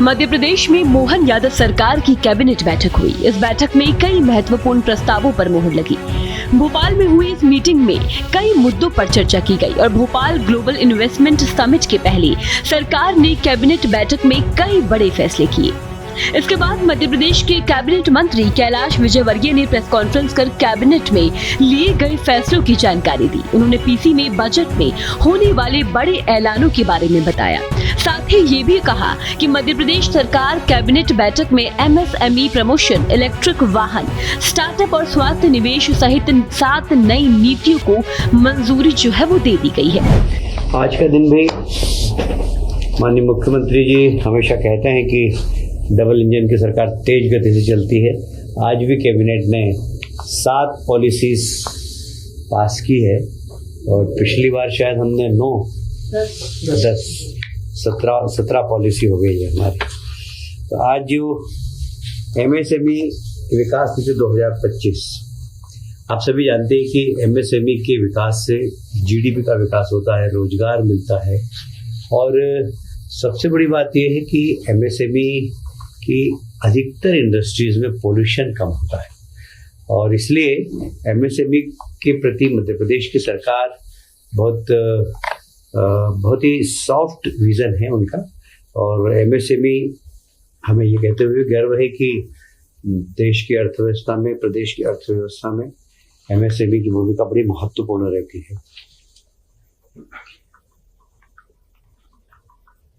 मध्य प्रदेश में मोहन यादव सरकार की कैबिनेट बैठक हुई। इस बैठक में कई महत्वपूर्ण प्रस्तावों पर मुहर लगी। भोपाल में हुई इस मीटिंग में कई मुद्दों पर चर्चा की गई और भोपाल ग्लोबल इन्वेस्टमेंट समिट के पहले सरकार ने कैबिनेट बैठक में कई बड़े फैसले किए। इसके बाद मध्य प्रदेश के कैबिनेट मंत्री कैलाश विजयवर्गीय ने प्रेस कॉन्फ्रेंस कर कैबिनेट में लिए गए फैसलों की जानकारी दी। उन्होंने पीसी में बजट में होने वाले बड़े ऐलानों के बारे में बताया। साथ ही ये भी कहा कि मध्य प्रदेश सरकार कैबिनेट बैठक में एमएसएमई प्रमोशन, इलेक्ट्रिक वाहन, स्टार्टअप और स्वास्थ्य निवेश सहित 7 नई नीतियों को मंजूरी जो है वो दे दी गई है। आज का दिन भी माननीय मुख्यमंत्री जी हमेशा कहते हैं कि डबल इंजन की सरकार तेज गति से चलती है। आज भी कैबिनेट ने 7 पॉलिसीज पास की है और पिछली बार शायद हमने 17 पॉलिसी हो गई है हमारी। तो आज जो एमएसएमई विकास नीति 2025, आप सभी जानते हैं कि एमएसएमई के विकास से जीडीपी का विकास होता है, रोजगार मिलता है और सबसे बड़ी बात यह है कि एमएसएमई कि अधिकतर इंडस्ट्रीज में पोल्यूशन कम होता है और इसलिए एमएसएमई के प्रति मध्य प्रदेश की सरकार बहुत ही सॉफ्ट विजन है उनका। और एमएसएमई हमें ये कहते हुए गर्व है कि देश की अर्थव्यवस्था में, प्रदेश की अर्थव्यवस्था में एमएसएमई की भूमिका बड़ी महत्वपूर्ण रहती है।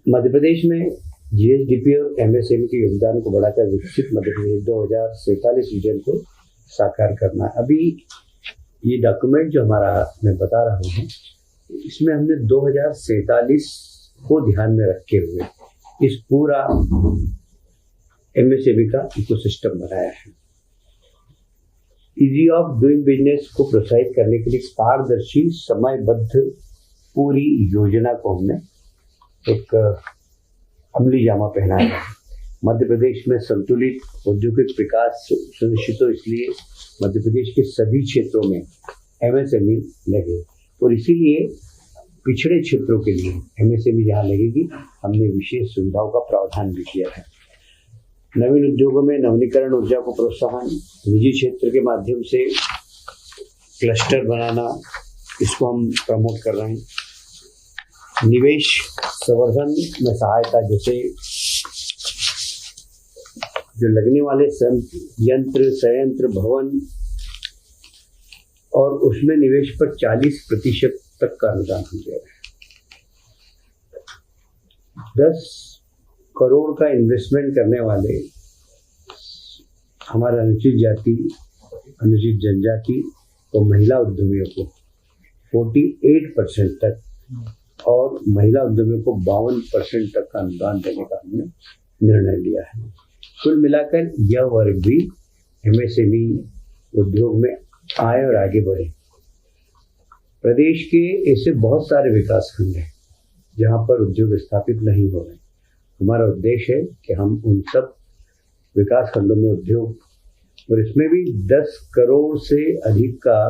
मध्य प्रदेश में जीएसडीपी और एमएसएमई के योगदान को बढ़ाकर विकसित मध्य प्रदेश 2047 विजन को साकार करना। अभी ये डॉक्यूमेंट जो हमारा मैं बता रहा हूँ, इसमें हमने 2047 को ध्यान में रखे हुए इस पूरा एमएसएमई का इकोसिस्टम बनाया है। इजी ऑफ डूइंग बिजनेस को प्रोत्साहित करने के लिए पारदर्शी समयबद्ध पूरी योजना को हमने एक अमली जामा पहनाया है। मध्य प्रदेश में संतुलित औद्योगिक विकास सुनिश्चित हो, इसलिए मध्य प्रदेश के सभी क्षेत्रों में एमएसएमई लगे और इसीलिए पिछड़े क्षेत्रों के लिए एमएसएमई जहाँ लगेगी हमने विशेष सुविधाओं का प्रावधान भी किया है। नवीन उद्योगों में नवीनीकरण ऊर्जा को प्रोत्साहन, निजी क्षेत्र के माध्यम से क्लस्टर बनाना, इसको हम प्रमोट कर रहे हैं। निवेश संवर्धन में सहायता, जैसे जो लगने वाले यंत्र, संयंत्र, भवन और उसमें निवेश पर 40% तक का अनुदान हो जाएगा। 10 करोड़ का इन्वेस्टमेंट करने वाले हमारे अनुसूचित जाति, अनुसूचित जनजाति और महिला उद्यमियों को 48% तक और महिला उद्यमियों को 52% तक का अनुदान देने का हमने निर्णय लिया है। कुल मिलाकर यह वर्ग भी एमएसएमई उद्योग में आए और आगे बढ़े। प्रदेश के ऐसे बहुत सारे विकास खंड हैं जहां पर उद्योग स्थापित नहीं हो रहे। हमारा उद्देश्य है कि हम उन सब विकास खंडों में उद्योग, और इसमें भी 10 करोड़ से अधिक का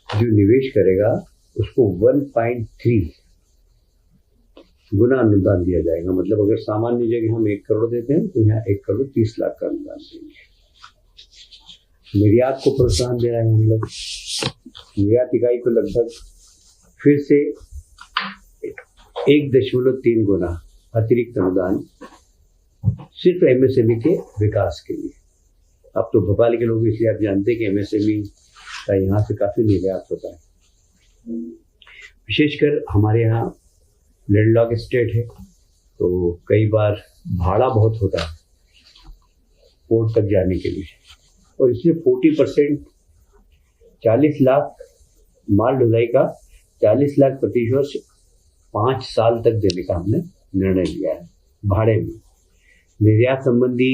जो निवेश करेगा उसको 1.3 गुना अनुदान दिया जाएगा। मतलब अगर सामान्य जगह हम 1 करोड़ देते हैं तो यहाँ 1 करोड़ 30 लाख का अनुदान देंगे। निर्यात को प्रोत्साहन दे रहे हैं हम लोग। निर्यात इकाई को लगभग फिर से 1.3 गुना अतिरिक्त अनुदान सिर्फ एमएसएमई के विकास के लिए। अब तो भोपाल के लोग इसलिए आप जानते हैं कि एमएसएमई का यहाँ से काफी निर्यात होता है। विशेषकर हमारे यहाँ लैंडलॉक स्टेट है तो कई बार भाड़ा बहुत होता है पोर्ट तक जाने के लिए और इसलिए 40% 40 लाख माल ढुलाई का 40 लाख प्रति वर्ष 5 साल तक देने का हमने निर्णय लिया है। भाड़े में निर्यात संबंधी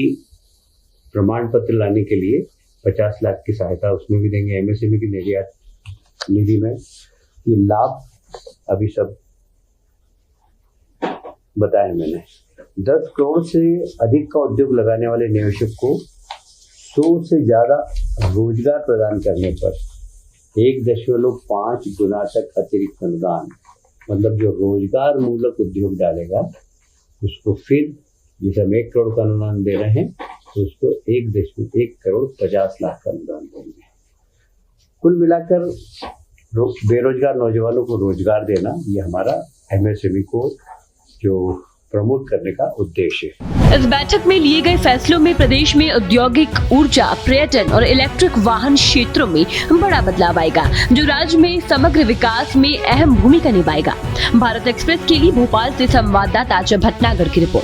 प्रमाण पत्र लाने के लिए 50 लाख की सहायता उसमें भी देंगे। एमएसएमई की निर्यात निधि में ये लाभ अभी सब बताया मैंने। 10 करोड़ से अधिक का उद्योग लगाने वाले निवेशक को 100 से ज्यादा रोजगार प्रदान करने पर 1.5 गुना तक अतिरिक्त अनुदान, मतलब जो रोजगार मूलक उद्योग डालेगा उसको फिर जैसे हम 1 करोड़ का अनुदान दे रहे हैं तो उसको 1 करोड़ 50 लाख का अनुदान देंगे। कुल मिलाकर बेरोजगार नौजवानों को रोजगार देना ये हमारा MSME को जो प्रमोट करने का उद्देश्य है। इस बैठक में लिए गए फैसलों में प्रदेश में औद्योगिक, ऊर्जा, पर्यटन और इलेक्ट्रिक वाहन क्षेत्रों में बड़ा बदलाव आएगा, जो राज्य में समग्र विकास में अहम भूमिका निभाएगा। भारत एक्सप्रेस के लिए भोपाल से संवाददाता अजय भटनागर की रिपोर्ट।